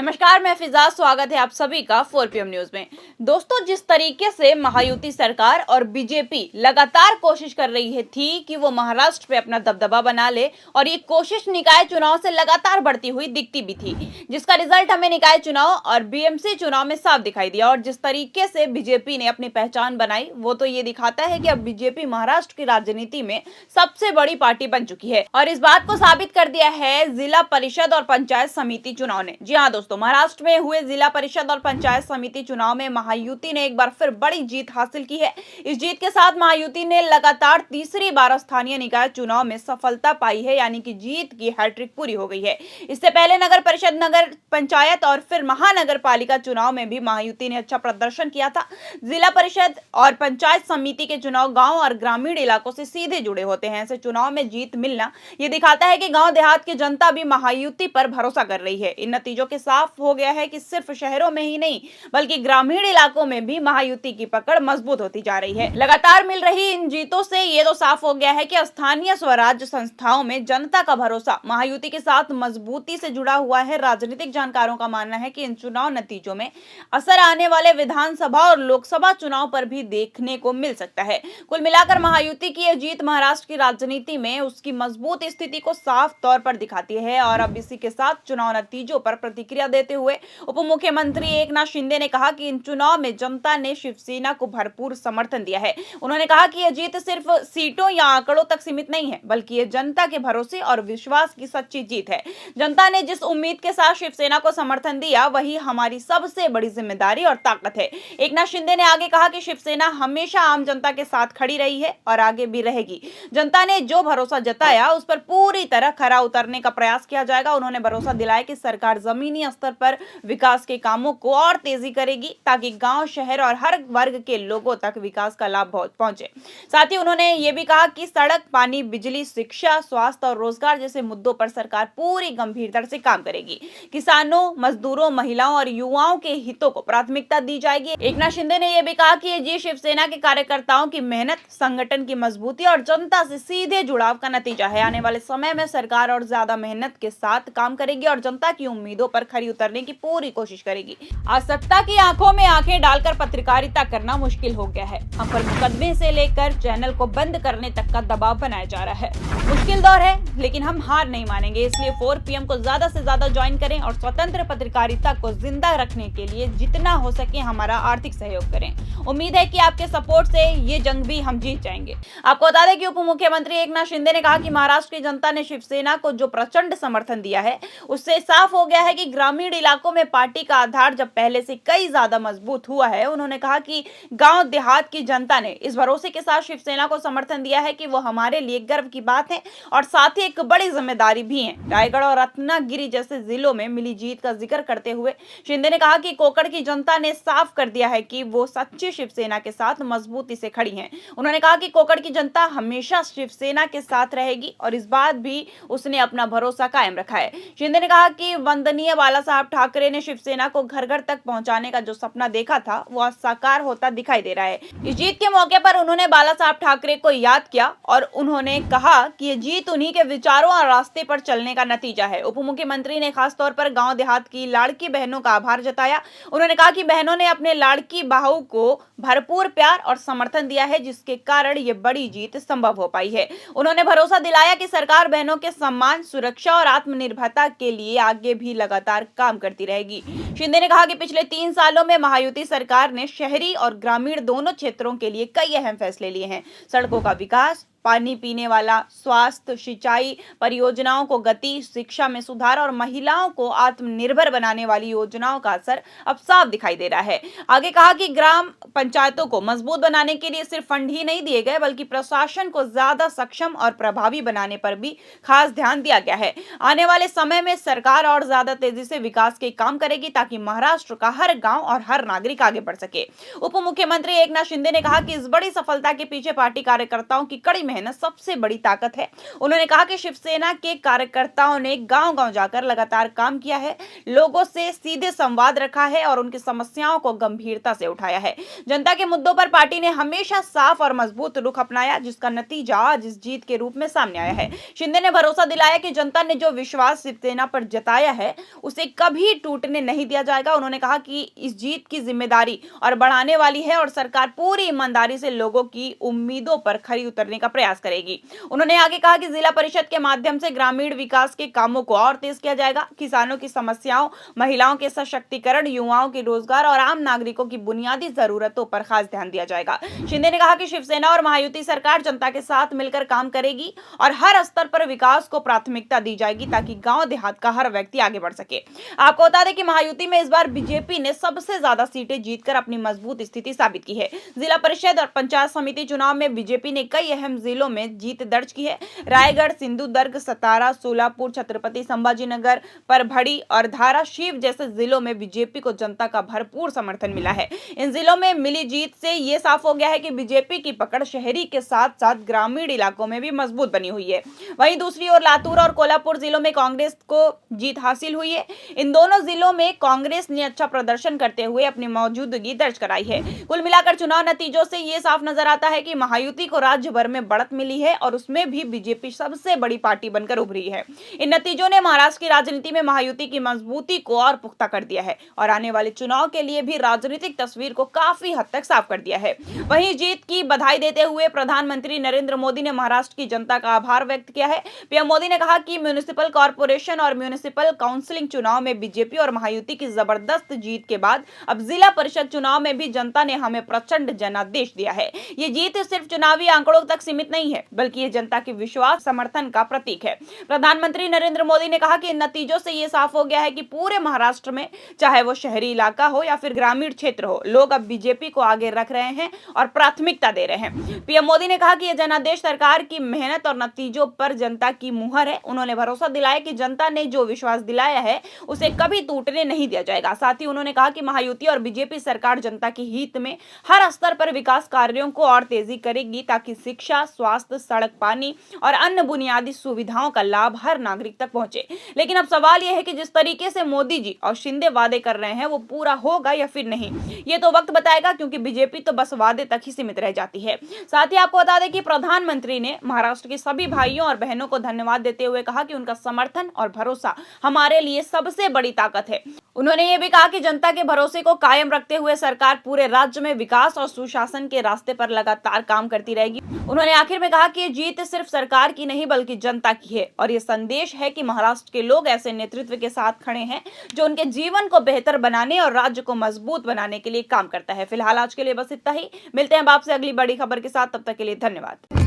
नमस्कार, मैं फिजा। स्वागत है आप सभी का 4 PM न्यूज में। दोस्तों, जिस तरीके से महायुति सरकार और बीजेपी लगातार कोशिश कर रही थी कि वो महाराष्ट्र पे अपना दबदबा बना ले, और ये कोशिश निकाय चुनाव से लगातार बढ़ती हुई दिखती भी थी, जिसका रिजल्ट हमें निकाय चुनाव और बीएमसी चुनाव में साफ दिखाई दिया। और जिस तरीके से बीजेपी ने अपनी पहचान बनाई, वो तो ये दिखाता है कि अब बीजेपी महाराष्ट्र की राजनीति में सबसे बड़ी पार्टी बन चुकी है। और इस बात को साबित कर दिया है जिला परिषद और पंचायत समिति चुनाव ने। जी हाँ दोस्तों, महाराष्ट्र में हुए जिला परिषद और पंचायत समिति चुनाव में महायुति ने एक बार फिर बड़ी जीत हासिल की है। इस जीत के साथ महायुति ने लगातार तीसरी बार स्थानीय निकाय चुनाव में सफलता पाई है, यानी कि जीत की हैट्रिक पूरी हो गई है। इससे पहले नगर परिषद, नगर पंचायत और फिर महानगर पालिका चुनाव में भी महायुति ने अच्छा प्रदर्शन किया था। जिला परिषद और पंचायत समिति के चुनाव गांव और ग्रामीण इलाकों से सीधे जुड़े होते हैं। ऐसे चुनाव में जीत मिलना ये दिखाता है कि गांव देहात की जनता भी महायुति पर भरोसा कर रही है। इन नतीजों के साफ हो गया है कि सिर्फ शहरों में ही नहीं बल्कि ग्रामीण इलाकों में भी महायुति की पकड़ मजबूत होती जा रही है। लगातार मिल रही इन जीतों से ये तो साफ हो गया है कि स्थानीय स्वराज्य संस्थाओं में जनता का भरोसा महायुति के साथ मजबूती से जुड़ा हुआ है। राजनीतिक जानकारों का मानना है कि इन चुनाव नतीजों में असर आने वाले विधानसभा और लोकसभा चुनाव पर भी देखने को मिल सकता है। कुल मिलाकर महायुति की यह जीत महाराष्ट्र की राजनीति में उसकी मजबूत स्थिति को साफ तौर पर दिखाती है। और अब इसी के साथ चुनाव नतीजों पर प्रतिक्रिया देते हुए उप मुख्यमंत्री एकनाथ शिंदे ने कहा कि इन चुनाव में जनता ने शिवसेना को भरपूर समर्थन दिया है। उन्होंने कहा कि यह जीत सिर्फ सीटों या आंकड़ों तक सीमित नहीं है, बल्कि यह जनता के भरोसे और विश्वास की सच्ची जीत है। जनता ने जिस उम्मीद के साथ शिवसेना को समर्थन दिया, वही हमारी सबसे बड़ी जिम्मेदारी और ताकत है। एकनाथ शिंदे ने आगे कहा कि शिवसेना हमेशा आम जनता के साथ खड़ी रही है और आगे भी रहेगी। जनता ने जो भरोसा जताया, उस पर पूरी तरह खरा उतरने का प्रयास किया जाएगा। उन्होंने भरोसा दिलाया कि सरकार जमीनी स्तर पर विकास के कामों को और तेजी करेगी, ताकि गांव, शहर और हर वर्ग के लोगों तक विकास का लाभ पहुंचे। साथ ही उन्होंने ये भी कहा कि सड़क, पानी, बिजली, शिक्षा, स्वास्थ्य और रोजगार जैसे मुद्दों पर सरकार पूरी गंभीरता से काम करेगी। किसानों, मजदूरों, महिलाओं और युवाओं के हितों को प्राथमिकता दी जाएगी। एकनाथ शिंदे ने यह भी कहा कि ये जीत शिवसेना के कार्यकर्ताओं की मेहनत, संगठन की मजबूती और जनता से सीधे जुड़ाव का नतीजा है। आने वाले समय में सरकार और ज्यादा मेहनत के साथ काम करेगी और जनता की उम्मीदों पर खरी उतरने की पूरी कोशिश करेगी। आज सत्ता की आंखों में आंखें डालकर पत्रकारिता करना मुश्किल हो गया है। हम पर मुकदमे से लेकर चैनल को बंद करने तक का दबाव बनाया जा रहा है। मुश्किल दौर है, लेकिन हम हार नहीं मानेंगे। इसलिए 4PM को ज्यादा से ज्यादा ज्वाइन करें और स्वतंत्र पत्रकारिता को जिंदा रखने के लिए जितना हो सके हमारा आर्थिक सहयोग करें। उम्मीद है कि आपके सपोर्ट से ये जंग भी हम जीत जाएंगे। आपको बता दें कि उप मुख्यमंत्री एकनाथ शिंदे ने कहा कि महाराष्ट्र की जनता ने शिवसेना को जो प्रचंड समर्थन दिया है, उससे साफ हो गया है कि ग्रामीण इलाकों में पार्टी का आधार जब पहले से कई ज्यादा मजबूत हुआ है। उन्होंने कहा कि गांव देहात की जनता ने इस भरोसे के साथ शिवसेना को समर्थन दिया है कि वो हमारे लिए गर्व की बात है और साथ ही एक बड़ी जिम्मेदारी भी है। रायगढ़ और रत्नागिरी जैसे जिलों में मिली जीत का जिक्र करते हुए शिंदे ने कहा कि कोकण की जनता ने साफ कर दिया है कि वो सच्ची शिवसेना के साथ मजबूती से खड़ी है। उन्होंने कहा कि कोकण की जनता हमेशा शिवसेना के साथ रहेगी और इस बात भी उसने अपना भरोसा कायम रखा है। शिंदे ने कहा कि वंदनीय बाला साहब ठाकरे ने शिवसेना को घर घर तक पहुंचाने का जो सपना देखा था, वो साकार होता दिखाई दे रहा है। इस जीत के मौके पर उन्होंने बाला साहब ठाकरे को याद किया और उन्होंने कहा कि ये जीत उन्हीं के विचारों और रास्ते पर चलने का नतीजा है। उप मुख्यमंत्री ने खासतौर पर गांव देहात की लाड़की बहनों का आभार जताया। उन्होंने कहा कि बहनों ने अपने लाड़की बहू को भरपूर प्यार और समर्थन दिया है, जिसके कारण ये बड़ी जीत संभव हो पाई है। उन्होंने भरोसा दिलाया कि सरकार बहनों के सम्मान, सुरक्षा और आत्मनिर्भरता के लिए आगे भी लगातार काम करती रहेगी। शिंदे ने कहा कि पिछले 3 सालों में महायुति सरकार ने शहरी और ग्रामीण दोनों क्षेत्रों के लिए कई अहम फैसले लिए हैं। सड़कों का विकास, पानी पीने वाला, स्वास्थ्य, सिंचाई परियोजनाओं को गति, शिक्षा में सुधार और महिलाओं को आत्मनिर्भर बनाने वाली योजनाओं का असर अब साफ दिखाई दे रहा है। आगे कहा कि ग्राम पंचायतों को मजबूत बनाने के लिए सिर्फ फंड ही नहीं दिए गए, बल्कि प्रशासन को ज्यादा सक्षम और प्रभावी बनाने पर भी खास ध्यान दिया गया है। आने वाले समय में सरकार और ज्यादा तेजी से विकास के काम करेगी, ताकि महाराष्ट्र का हर गाँव और हर नागरिक आगे बढ़ सके। उप मुख्यमंत्री एकनाथ शिंदे ने कहा कि इस बड़ी सफलता के पीछे पार्टी कार्यकर्ताओं की कड़ी मेहनत सबसे बड़ी ताकत है। उन्होंने कहा कि शिवसेना के कार्यकर्ताओं ने गांव-गांव जाकर लगातार काम किया है, लोगों से सीधे संवाद रखा है और उनकी समस्याओं को गंभीरता से उठाया है। जनता के मुद्दों पर पार्टी ने हमेशा साफ और मजबूत रुख अपनाया, जिसका नतीजा आज इस जीत के रूप में सामने आया है। शिंदे ने भरोसा दिलाया कि जनता ने जो विश्वास शिवसेना पर जताया है, उसे कभी टूटने नहीं दिया जाएगा। उन्होंने कहा कि इस जीत की जिम्मेदारी और बढ़ाने वाली है और सरकार पूरी ईमानदारी से लोगों की उम्मीदों पर खरी उतरने का प्रयास करेगी। उन्होंने आगे कहा कि जिला परिषद के माध्यम से ग्रामीण विकास के कामों को और तेज किया जाएगा, किसानों की समस्याओं, महिलाओं के सशक्तिकरण, युवाओं के रोजगार और आम नागरिकों की बुनियादी जरूरतों पर खास ध्यान दिया जाएगा। शिंदे ने कहा कि शिवसेना और महायुति सरकार जनता के साथ मिलकर काम करेगी और हर स्तर पर विकास को प्राथमिकता दी जाएगी ताकि गांव देहात का हर व्यक्ति आगे बढ़ सके। आपको बता दें कि महायुति में इस बार बीजेपी ने सबसे ज्यादा सीटें जीतकर अपनी मजबूत स्थिति साबित की है। जिला परिषद और पंचायत समिति चुनाव में बीजेपी ने कई अहम जिलों में जीत दर्ज की है। रायगढ़, सिंधुदुर्ग, सतारा, सोलापुर, छत्रपति संभाजीनगर, परभड़ी और धाराशिव जैसे जिलों में बीजेपी को जनता का भरपूर समर्थन मिला है। इन जिलों में मिली जीत से ये साफ हो गया है कि बीजेपी की पकड़ शहरी के साथ साथ ग्रामीण इलाकों में भी मजबूत बनी हुई है। वहीं दूसरी ओर लातूर और कोल्हापुर जिलों में कांग्रेस को जीत हासिल हुई है। इन दोनों जिलों में कांग्रेस ने अच्छा प्रदर्शन करते हुए अपनी मौजूदगी दर्ज कराई है। कुल मिलाकर चुनाव नतीजों से ये साफ नजर आता है कि महायुति को राज्य भर में बढ़त मिली है और उसमें भी बीजेपी सबसे बड़ी पार्टी बनकर उभरी है। इन नतीजों ने महाराष्ट्र की राजनीति में महायुति की मजबूती को और पुख्ता कर दिया है और आने वाले चुनाव के लिए भी राजनीतिक तस्वीर को काफी हद तक साफ कर दिया है। वहीं जीत की बधाई देते हुए प्रधानमंत्री नरेंद्र मोदी ने महाराष्ट्र की जनता का आभार व्यक्त किया है। पीएम मोदी ने कहा कि म्युनिसिपल कॉर्पोरेशन और म्युनिसिपल काउंसिलिंग चुनाव में बीजेपी और महायुति की जबरदस्त जीत के बाद अब जिला परिषद चुनाव में भी जनता ने हमें प्रचंड जनादेश दिया है। ये जीत सिर्फ चुनावी आंकड़ों तक सीमित नहीं है, बल्कि ये जनता के विश्वास समर्थन का प्रतीक है। प्रधानमंत्री नरेंद्र मोदी ने कहा कि इन नतीजों से ये साफ हो गया है कि पूरे महाराष्ट्र में, चाहे वो शहरी इलाका हो या फिर ग्रामीण क्षेत्र हो, लोग अब बीजेपी को आगे रख रहे हैं और प्राथमिकता दे रहे हैं। पीएम मोदी ने कहा कि यह जनादेश सरकार की मेहनत और नतीजों पर जनता की मुहर है। उन्होंने भरोसा दिलाया कि जनता ने जो विश्वास दिलाया है उसे कभी टूटने नहीं दिया जाएगा। साथ ही उन्होंने कहा कि महायुति और बीजेपी सरकार जनता के हित में हर स्तर पर विकास कार्यों को और तेजी करेगी ताकि शिक्षा, स्वास्थ्य, सड़क, पानी और अन्य बुनियादी सुविधाओं का लाभ हर नागरिक तक पहुंचे। लेकिन अब सवाल यह है कि जिस तरीके से मोदी जी और शिंदे वादे कर रहे हैं वो पूरा होगा या फिर नहीं, ये तो वक्त बताएगा, क्योंकि बीजेपी तो बस वादे तक ही सीमित रह जाती है। साथ ही आपको बता दें कि प्रधानमंत्री ने महाराष्ट्र के सभी भाइयों और बहनों को धन्यवाद देते हुए कहा कि उनका समर्थन और भरोसा हमारे लिए सबसे बड़ी ताकत है। उन्होंने ये भी कहा कि जनता के भरोसे को कायम रखते हुए सरकार पूरे राज्य में विकास और सुशासन के रास्ते पर लगातार काम करती रहेगी। उन्होंने आखिर में कहा कि ये जीत सिर्फ सरकार की नहीं बल्कि जनता की है और ये संदेश है कि महाराष्ट्र के लोग ऐसे नेतृत्व के साथ खड़े हैं जो उनके जीवन को बेहतर बनाने और राज्य को मजबूत बनाने के लिए काम करता है। फिलहाल आज के लिए बस इतना ही। मिलते हैं आपसे अगली बड़ी खबर के साथ, तब तक के लिए धन्यवाद।